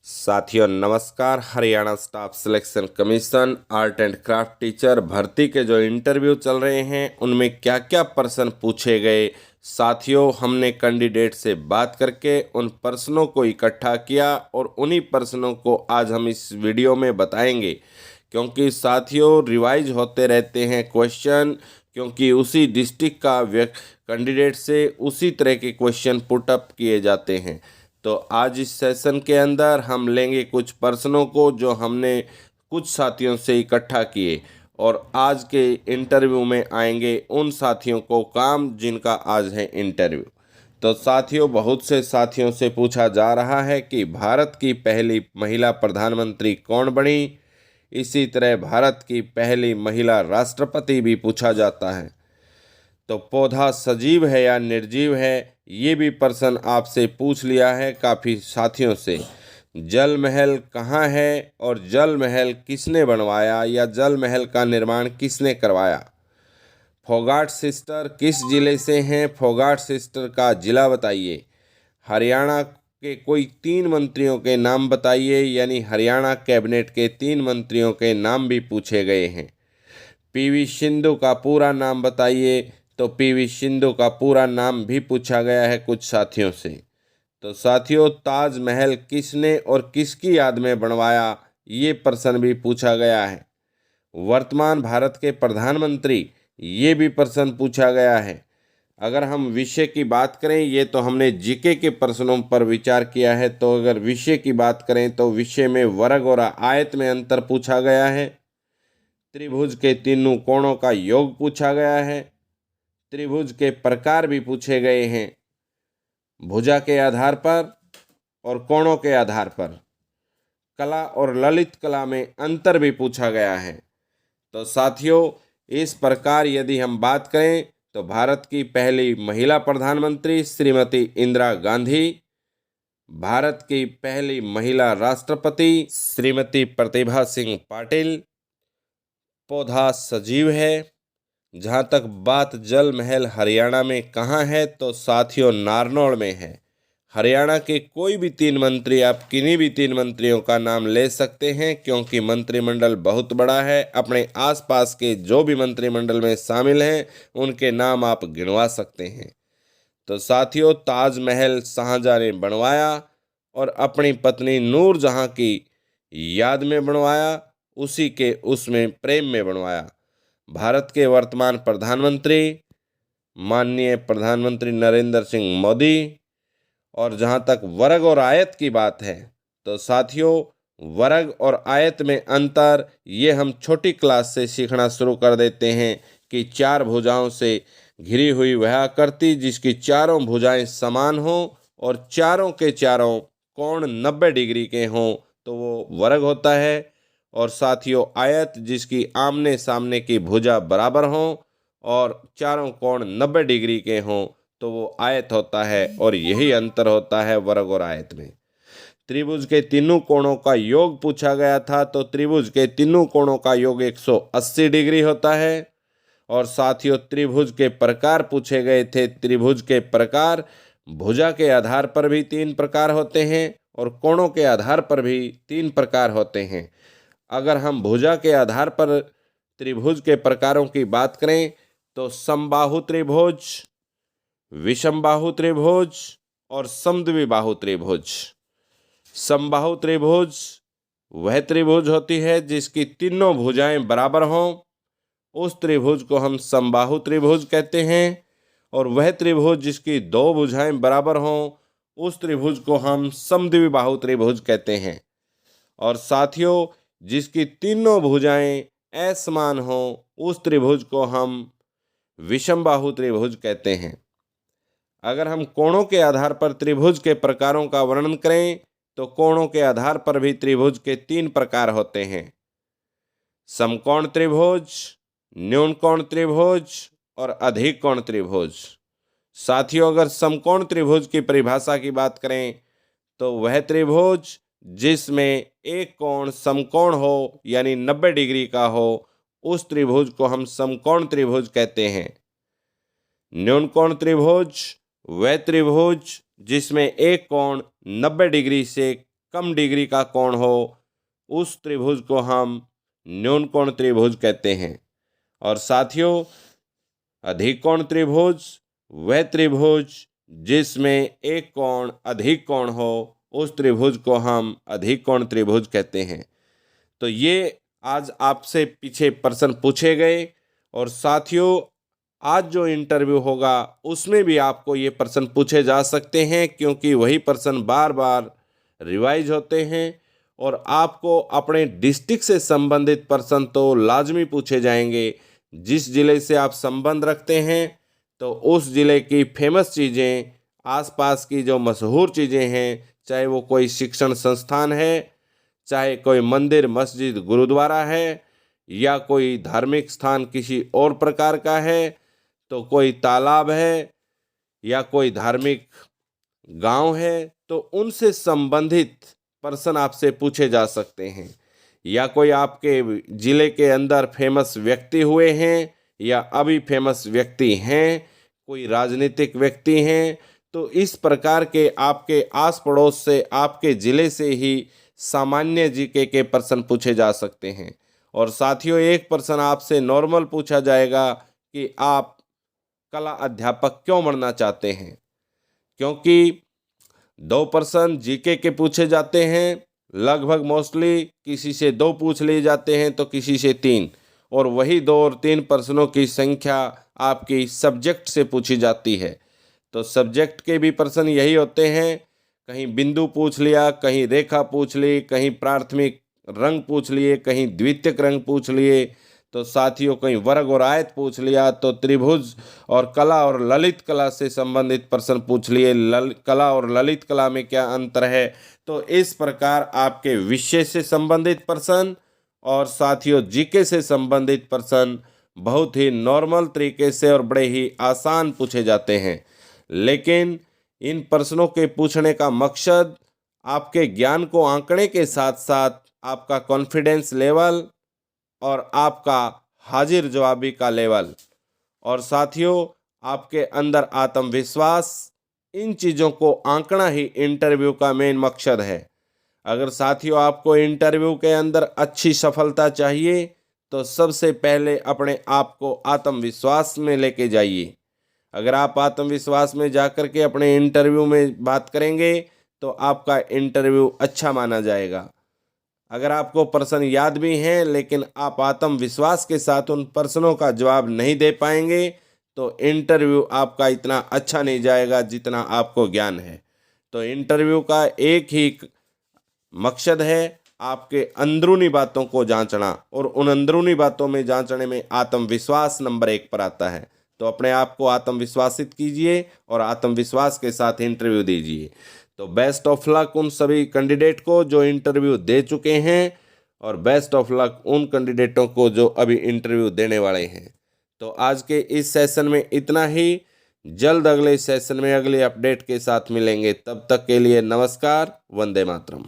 साथियों नमस्कार। Haryana staff selection commission art and craft teacher भर्ती के जो इंटरव्यू चल रहे हैं उनमें क्या क्या प्रश्न पूछे गए। साथियों हमने कैंडिडेट से बात करके उन प्रश्नों को इकट्ठा किया और उन्हीं प्रश्नों को आज हम इस वीडियो में बताएंगे, क्योंकि साथियों रिवाइज होते रहते हैं क्वेश्चन, क्योंकि उसी डिस्ट्रिक्ट का कैंडिडेट से उसी तरह के क्वेश्चन पुटअप किए जाते हैं। तो आज इस सेशन के अंदर हम लेंगे कुछ प्रश्नों को जो हमने कुछ साथियों से इकट्ठा किए, और आज के इंटरव्यू में आएंगे उन साथियों को काम जिनका आज है इंटरव्यू। तो साथियों बहुत से साथियों से पूछा जा रहा है कि भारत की पहली महिला प्रधानमंत्री कौन बनी। इसी तरह भारत की पहली महिला राष्ट्रपति भी पूछा जाता है। तो पौधा सजीव है या निर्जीव है, ये भी प्रश्न आपसे पूछ लिया है काफ़ी साथियों से। जल महल कहाँ है और जल महल किसने बनवाया या जल महल का निर्माण किसने करवाया। फोगाट सिस्टर किस जिले से हैं, फोगाट सिस्टर का जिला बताइए। हरियाणा के कोई 3 मंत्रियों के नाम बताइए, यानी हरियाणा कैबिनेट के 3 मंत्रियों के नाम भी पूछे गए हैं। पीवी सिंधु का पूरा नाम बताइए, तो पीवी सिंधु का पूरा नाम भी पूछा गया है कुछ साथियों से। तो साथियों ताजमहल किसने और किसकी याद में बनवाया, ये प्रश्न भी पूछा गया है। वर्तमान भारत के प्रधानमंत्री, ये भी प्रश्न पूछा गया है। अगर हम विषय की बात करें, ये तो हमने जीके के प्रश्नों पर विचार किया है, तो अगर विषय की बात करें तो विषय में वर्ग और आयत में अंतर पूछा गया है। त्रिभुज के तीनों कोणों का योग पूछा गया है। त्रिभुज के प्रकार भी पूछे गए हैं, भुजा के आधार पर और कोणों के आधार पर। कला और ललित कला में अंतर भी पूछा गया है। तो साथियों इस प्रकार यदि हम बात करें तो भारत की पहली महिला प्रधानमंत्री श्रीमती इंदिरा गांधी, भारत की पहली महिला राष्ट्रपति श्रीमती प्रतिभा सिंह पाटिल, पौधा सजीव है। जहाँ तक बात जल महल हरियाणा में कहाँ है, तो साथियों नारनौल में है। हरियाणा के कोई भी 3 मंत्री, आप किन्हीं भी 3 मंत्रियों का नाम ले सकते हैं, क्योंकि मंत्रिमंडल बहुत बड़ा है। अपने आसपास के जो भी मंत्रिमंडल में शामिल हैं उनके नाम आप गिनवा सकते हैं। तो साथियों ताजमहल शाहजहां ने बनवाया और अपनी पत्नी नूरजहां की याद में बनवाया, उसी के उसमें प्रेम में बनवाया। भारत के वर्तमान प्रधानमंत्री माननीय प्रधानमंत्री नरेंद्र सिंह मोदी। और जहाँ तक वर्ग और आयत की बात है, तो साथियों वर्ग और आयत में अंतर ये हम छोटी क्लास से सीखना शुरू कर देते हैं कि 4 भुजाओं से घिरी हुई वह आकृति जिसकी चारों भुजाएं समान हों और चारों के चारों कोण 90 डिग्री के हों, तो वो वर्ग होता है। और साथियों आयत जिसकी आमने सामने की भुजा बराबर हों और चारों कोण 90 डिग्री के हों, तो वो आयत होता है। और यही अंतर होता है वर्ग और आयत में। त्रिभुज के तीनों कोणों का योग पूछा गया था, तो त्रिभुज के तीनों कोणों का योग 180 डिग्री होता है। और साथियों त्रिभुज के प्रकार पूछे गए थे। त्रिभुज के प्रकार भुजा के आधार पर भी 3 प्रकार होते हैं और कोणों के आधार पर भी 3 प्रकार होते हैं। अगर हम भुजा के आधार पर त्रिभुज के प्रकारों की बात करें तो समबाहु त्रिभुज, विषमबाहु त्रिभुज और समद्विबाहु त्रिभुज। समबाहु त्रिभुज वह त्रिभुज होती है जिसकी तीनों भुजाएं बराबर हों, उस त्रिभुज को हम समबाहु त्रिभुज कहते हैं। और वह त्रिभुज जिसकी 2 भुजाएं बराबर हों, उस त्रिभुज को हम समद्विबाहु त्रिभुज कहते हैं। और साथियों जिसकी तीनों भुजाएं असमान हों, उस त्रिभुज को हम विषमबाहु त्रिभुज कहते हैं। अगर हम कोणों के आधार पर त्रिभुज के प्रकारों का वर्णन करें तो कोणों के आधार पर भी त्रिभुज के 3 प्रकार होते हैं, समकोण त्रिभुज, न्यून कोण त्रिभुज और अधिक कोण त्रिभुज। साथियों अगर समकोण त्रिभुज की परिभाषा की बात करें तो वह त्रिभुज जिसमें एक कोण समकोण हो यानी 90 डिग्री का हो, उस त्रिभुज को हम समकोण त्रिभुज कहते हैं। न्यून कोण त्रिभुज वह त्रिभुज जिसमें एक कोण 90 डिग्री से कम डिग्री का कोण हो उस त्रिभुज को हम न्यून कोण त्रिभुज कहते हैं। और साथियों, अधिक कोण त्रिभुज वह त्रिभुज जिसमें एक कोण अधिक कोण हो उस त्रिभुज को हम अधिक कोण त्रिभुज कहते हैं। तो ये आज आपसे पीछे प्रश्न पूछे गए। और साथियों, आज जो इंटरव्यू होगा उसमें भी आपको ये प्रश्न पूछे जा सकते हैं, क्योंकि वही प्रश्न बार बार रिवाइज होते हैं। और आपको अपने डिस्ट्रिक्ट से संबंधित प्रश्न तो लाजमी पूछे जाएंगे। जिस ज़िले से आप संबंध रखते हैं तो उस ज़िले की फेमस चीज़ें, आसपास की जो मशहूर चीज़ें हैं, चाहे वो कोई शिक्षण संस्थान है, चाहे कोई मंदिर मस्जिद गुरुद्वारा है, या कोई धार्मिक स्थान किसी और प्रकार का है, तो कोई तालाब है या कोई धार्मिक गांव है, तो उनसे संबंधित प्रश्न आपसे पूछे जा सकते हैं। या कोई आपके ज़िले के अंदर फेमस व्यक्ति हुए हैं या अभी फेमस व्यक्ति हैं, कोई राजनीतिक व्यक्ति हैं, तो इस प्रकार के आपके आस पड़ोस से, आपके ज़िले से ही सामान्य जीके के प्रश्न पूछे जा सकते हैं। और साथियों, एक प्रश्न आपसे नॉर्मल पूछा जाएगा कि आप कला अध्यापक क्यों बनना चाहते हैं, क्योंकि 2 प्रश्न जीके के पूछे जाते हैं। लगभग मोस्टली किसी से 2 पूछ लिए जाते हैं तो किसी से 3, और वही 2 और 3 प्रश्नों की संख्या आपकी सब्जेक्ट से पूछी जाती है। तो सब्जेक्ट के भी प्रश्न यही होते हैं, कहीं बिंदु पूछ लिया, कहीं रेखा पूछ ली, कहीं प्राथमिक रंग पूछ लिए, कहीं द्वितीयक रंग पूछ लिए, तो साथियों कहीं वर्ग और आयत पूछ लिया, तो त्रिभुज और कला और ललित कला से संबंधित प्रश्न पूछ लिए, कला और ललित कला में क्या अंतर है। तो इस प्रकार आपके विषय से संबंधित प्रश्न और साथियों जीके से संबंधित प्रश्न बहुत ही नॉर्मल तरीके से और बड़े ही आसान पूछे जाते हैं। लेकिन इन प्रश्नों के पूछने का मकसद आपके ज्ञान को आंकने के साथ साथ आपका कॉन्फिडेंस लेवल और आपका हाजिर जवाबी का लेवल, और साथियों आपके अंदर आत्मविश्वास, इन चीज़ों को आंकना ही इंटरव्यू का मेन मकसद है। अगर साथियों आपको इंटरव्यू के अंदर अच्छी सफलता चाहिए तो सबसे पहले अपने आप को आत्मविश्वास में लेके जाइए। अगर आप आत्मविश्वास में जाकर के अपने इंटरव्यू में बात करेंगे तो आपका इंटरव्यू अच्छा माना जाएगा। अगर आपको प्रश्न याद भी हैं लेकिन आप आत्मविश्वास के साथ उन प्रश्नों का जवाब नहीं दे पाएंगे तो इंटरव्यू आपका इतना अच्छा नहीं जाएगा जितना आपको ज्ञान है। तो इंटरव्यू का एक ही मकसद है आपके अंदरूनी बातों को जांचना, और उन अंदरूनी बातों में जांचने में आत्मविश्वास नंबर 1 पर आता है। तो अपने आप को आत्मविश्वासित कीजिए और आत्मविश्वास के साथ इंटरव्यू दीजिए। तो बेस्ट ऑफ लक उन सभी कैंडिडेट को जो इंटरव्यू दे चुके हैं, और बेस्ट ऑफ लक उन कैंडिडेटों को जो अभी इंटरव्यू देने वाले हैं। तो आज के इस सेशन में इतना ही। जल्द अगले सेशन में अगले अपडेट के साथ मिलेंगे। तब तक के लिए नमस्कार, वंदे मातरम।